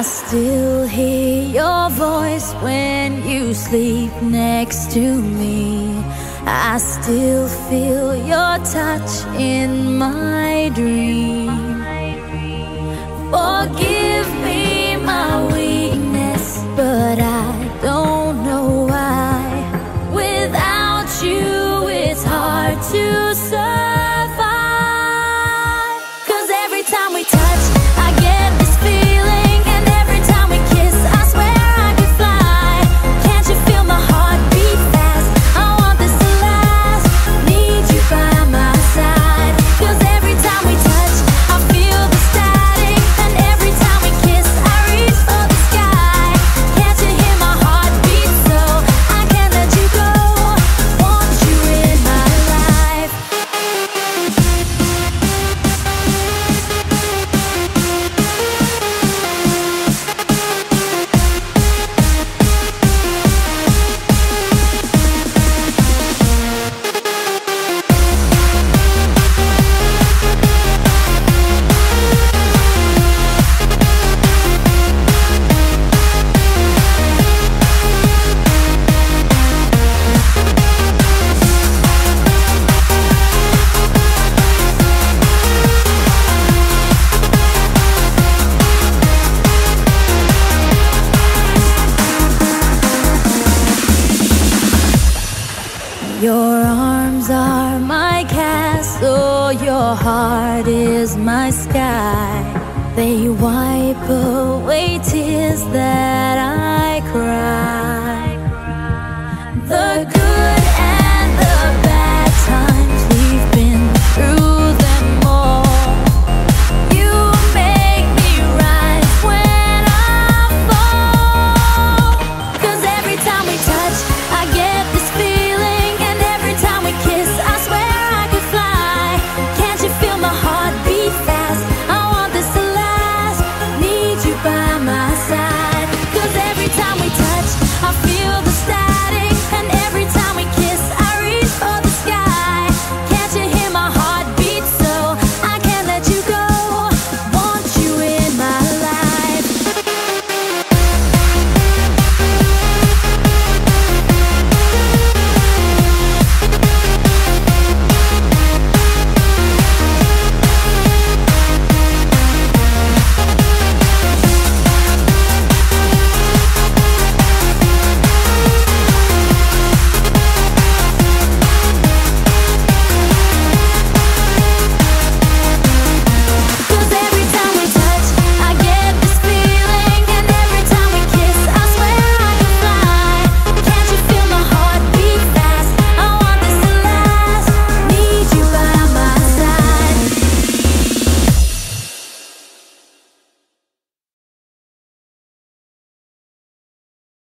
I still hear your voice when you sleep next to me. I still feel your touch in my dream. Forgive me my weakness, but I don't know why. Without you, it's hard to survive. 'Cause every time we touch, I get this feeling, and every time we kiss, I swear I could fly. Can't you feel my heart beat fast? I want this to last. Need you by my side. 'Cause every time we touch, I feel the static, and every time we kiss, I reach for the sky. Can't you hear my heart beat? So I can't let you go. Want you in my life. Your arms are my castle, your heart is my sky. They wipe away tears that I cry.